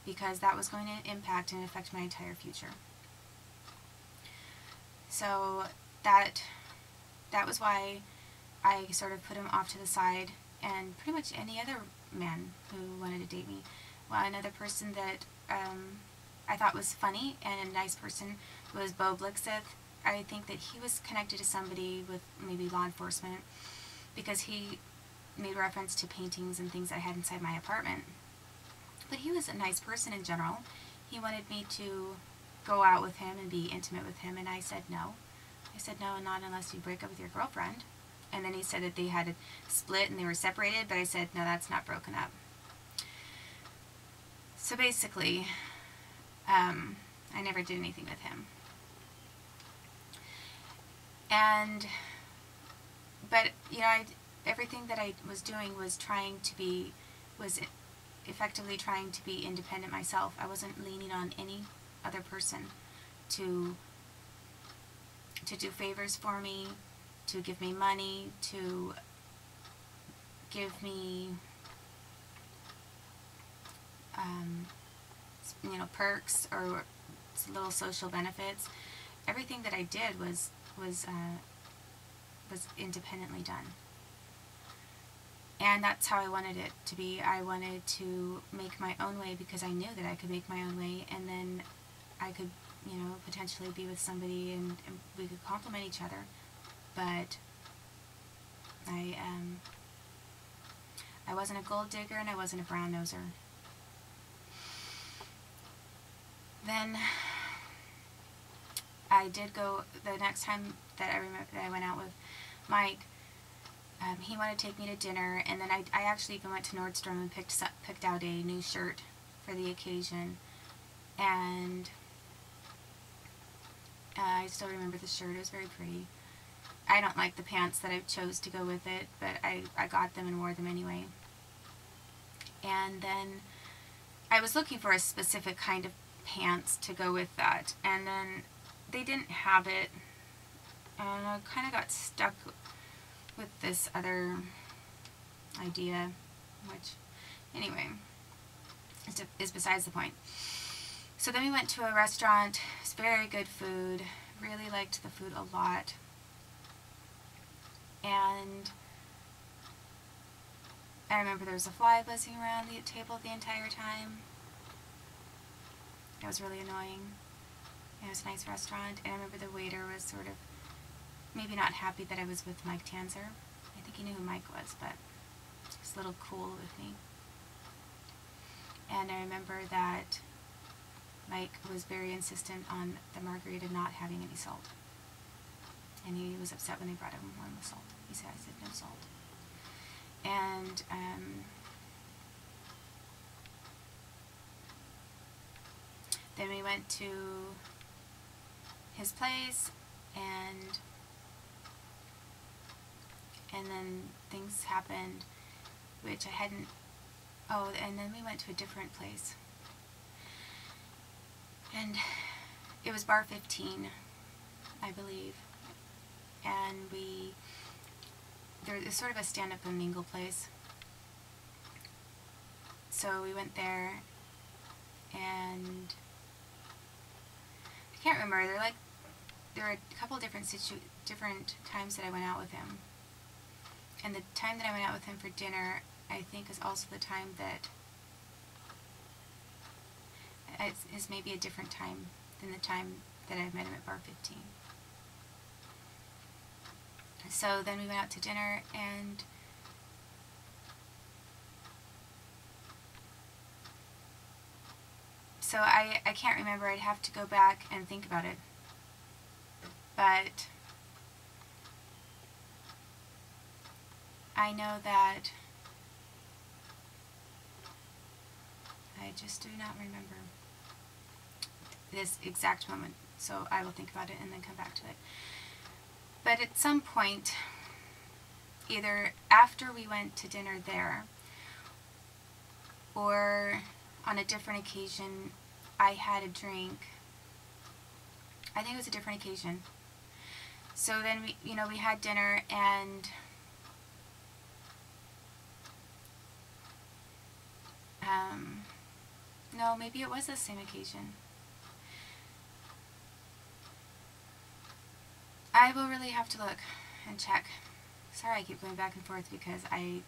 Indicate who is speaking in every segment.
Speaker 1: because that was going to impact and affect my entire future. So that was why I sort of put him off to the side, and pretty much any other man who wanted to date me. Well, another person that I thought was funny and a nice person was Bo Blixith. I think that he was connected to somebody with maybe law enforcement, because he made reference to paintings and things I had inside my apartment. But he was a nice person in general. He wanted me to go out with him and be intimate with him, and I said no. I said no, not unless you break up with your girlfriend. And then he said that they had split and they were separated, but I said no, that's not broken up. So basically, I never did anything with him. But you know, everything that I was doing was effectively trying to be independent myself. I wasn't leaning on any other person to do favors for me, to give me money, to give me you know, perks or little social benefits. Everything that I did was independently done. And that's how I wanted it to be. I wanted to make my own way because I knew that I could make my own way, and then I could, you know, potentially be with somebody and we could complement each other. But I wasn't a gold digger and I wasn't a brown noser. Then I did go, the next time that I remember that I went out with Mike, he wanted to take me to dinner, and then I actually even went to Nordstrom and picked out a new shirt for the occasion, and I still remember the shirt. It was very pretty. I don't like the pants that I chose to go with it, but I got them and wore them anyway. And then I was looking for a specific kind of pants to go with that, and then they didn't have it, and I kind of got stuck with this other idea, which anyway is besides the point. So then we went to a restaurant. It's very good food. Really liked the food a lot. And I remember there was a fly buzzing around the table the entire time. It was really annoying. It was a nice restaurant, and I remember the waiter was sort of maybe not happy that I was with Mike Tanzer. I think he knew who Mike was, but he was a little cool with me. And I remember that Mike was very insistent on the margarita not having any salt. And he was upset when they brought him one with salt. I said no salt. And then we went to his place, and then things happened which I hadn't. Oh, and then we went to a different place, and it was Bar 15, I believe, and there's sort of a stand-up and mingle place. So we went there, and I can't remember. There were a couple different times that I went out with him, and the time that I went out with him for dinner, I think, is also the time that is maybe a different time than the time that I met him at Bar 15. So then we went out to dinner, and so I can't remember. I'd have to go back and think about it. But I know that I just do not remember this exact moment, so I will think about it and then come back to it. But at some point, either after we went to dinner there or on a different occasion, I had a drink. I think it was a different occasion. So then we had dinner, and No, maybe it was the same occasion. I will really have to look and check. Sorry I keep going back and forth because I'm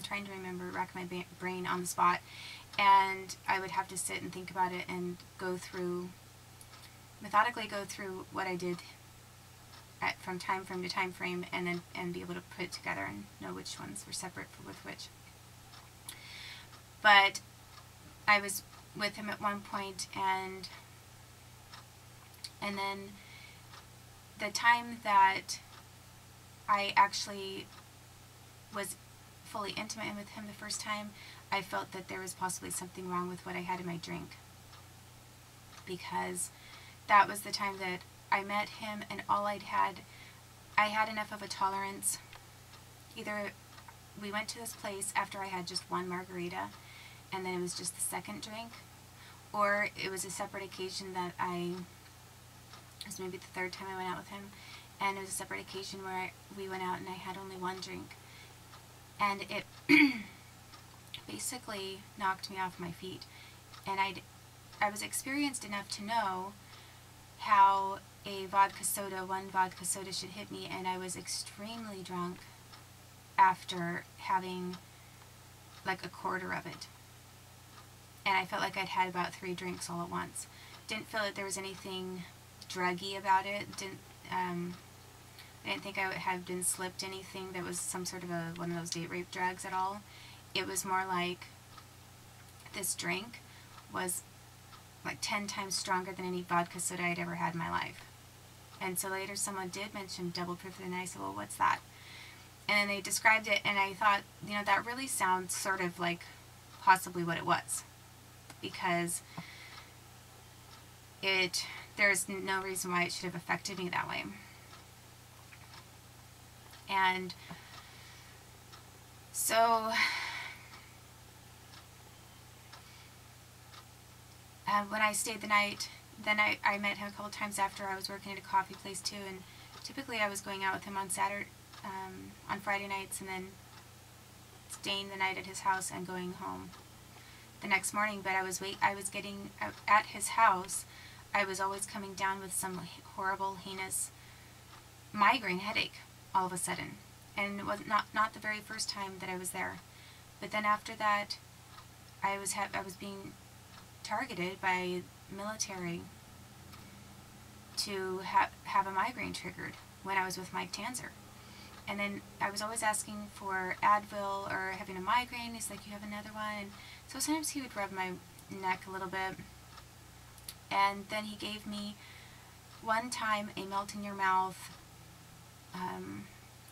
Speaker 1: trying to remember, rack my brain on the spot, and I would have to sit and think about it and methodically go through what I did from time frame to time frame, and be able to put it together and know which ones were separate with which. But I was with him at one point, and then the time that I actually was fully intimate with him the first time, I felt that there was possibly something wrong with what I had in my drink, because that was the time that I met him, and I had enough of a tolerance. Either we went to this place after I had just one margarita, and then it was just the second drink, or it was a separate occasion that it was maybe the third time I went out with him, and it was a separate occasion where we went out and I had only one drink, and it basically knocked me off my feet. And I was experienced enough to know how one vodka soda should hit me, and I was extremely drunk after having like a quarter of it. And I felt like I'd had about 3 drinks all at once. Didn't feel that there was anything druggy about it. I didn't think I had been slipped anything that was some sort of one of those date rape drugs at all. It was more like this drink was like 10 times stronger than any vodka soda I'd ever had in my life. And so later someone did mention double proof, and I said, well, what's that? And then they described it, and I thought, that really sounds sort of like possibly what it was, because there's no reason why it should have affected me that way. And so when I stayed the night, then I met him a couple times after. I was working at a coffee place too, and typically I was going out with him on Friday nights, and then staying the night at his house and going home the next morning. But I was getting at his house. I was always coming down with some horrible, heinous migraine headache all of a sudden, and it was not the very first time that I was there. But then after that, I was being targeted by military to have a migraine triggered when I was with Mike Tanzer. And then I was always asking for Advil or having a migraine. He's like, you have another one? And so sometimes he would rub my neck a little bit. And then he gave me one time a melt-in-your-mouth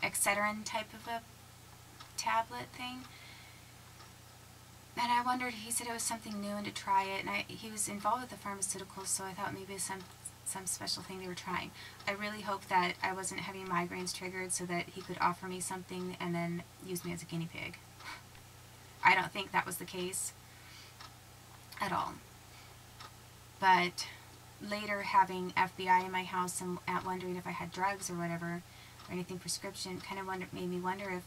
Speaker 1: Excedrin type of a tablet thing. And I wondered, he said it was something new and to try it. And he was involved with the pharmaceuticals, so I thought maybe it was some special thing they were trying. I really hoped that I wasn't having migraines triggered so that he could offer me something and then use me as a guinea pig. I don't think that was the case at all. But later, having FBI in my house and wondering if I had drugs or whatever, or anything prescription, kind of made me wonder if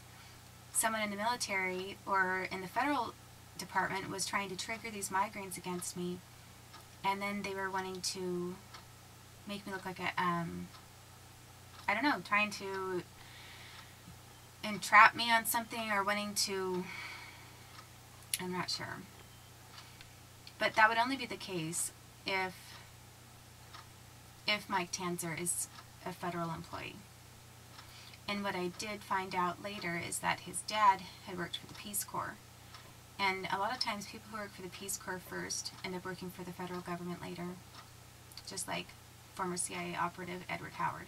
Speaker 1: someone in the military or in the federal department was trying to trigger these migraines against me, and then they were wanting to make me look like I don't know, trying to entrap me on something, or wanting to, I'm not sure. But that would only be the case if Mike Tanzer is a federal employee. And what I did find out later is that his dad had worked for the Peace Corps. And a lot of times people who work for the Peace Corps first end up working for the federal government later. Just like former CIA operative Edward Howard,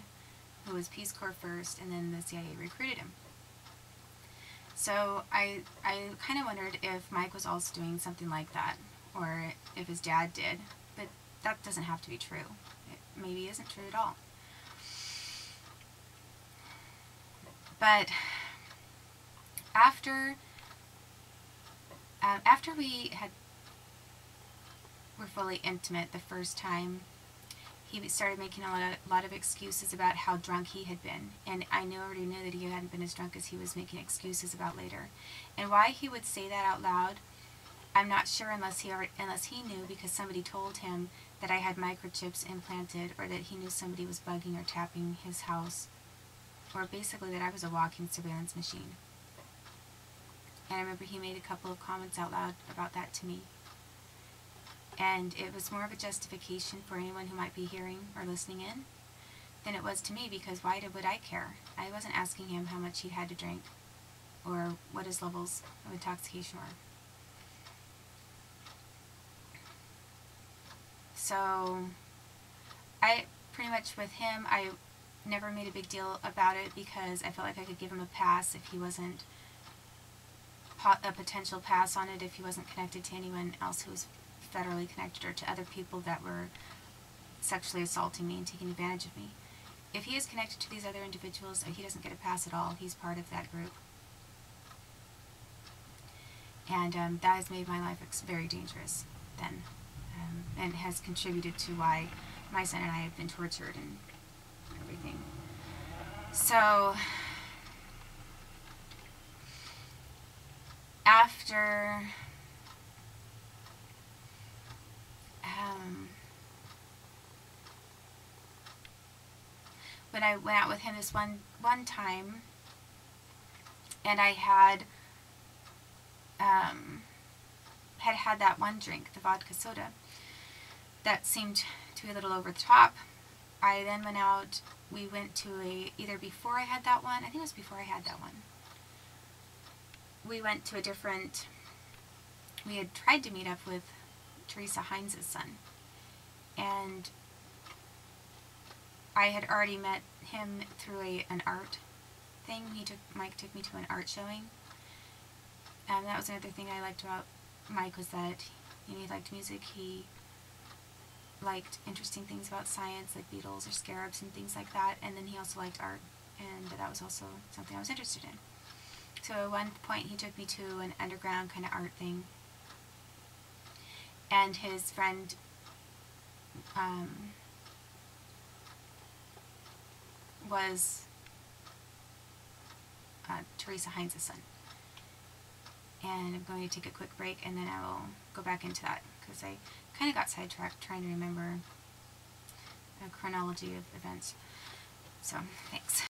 Speaker 1: who was Peace Corps first, and then the CIA recruited him. So I kind of wondered if Mike was also doing something like that, or if his dad did. But that doesn't have to be true. It maybe isn't true at all. But after we were fully intimate the first time, he started making a lot of excuses about how drunk he had been. And I already knew that he hadn't been as drunk as he was making excuses about later. And why he would say that out loud I'm not sure unless he knew, because somebody told him that I had microchips implanted, or that he knew somebody was bugging or tapping his house, or basically that I was a walking surveillance machine. And I remember he made a couple of comments out loud about that to me. And it was more of a justification for anyone who might be hearing or listening in than it was to me, because why would I care? I wasn't asking him how much he had to drink or what his levels of intoxication were. So I pretty much, with him, I never made a big deal about it, because I felt like I could give him a pass if he wasn't a potential pass on it if he wasn't connected to anyone else who was federally connected, or to other people that were sexually assaulting me and taking advantage of me. If he is connected to these other individuals, he doesn't get a pass at all. He's part of that group. And that has made my life very dangerous then, and has contributed to why my son and I have been tortured and everything. So after when I went out with him this one time, and I had had that one drink, the vodka soda, that seemed to be a little over the top. I then went out, we went to either before I had that one, I think it was before I had that one, we went to a different, we had tried to meet up with Teresa Hines' son, and I had already met him through an art thing. Mike took me to an art showing, and that was another thing I liked about Mike, was that he liked music, he liked interesting things about science, like beetles or scarabs and things like that, and then he also liked art, and that was also something I was interested in. So at one point he took me to an underground kind of art thing, and his friend was Teresa Hines' son. And I'm going to take a quick break, and then I will go back into that, because I kind of got sidetracked trying to remember a chronology of events. So, thanks.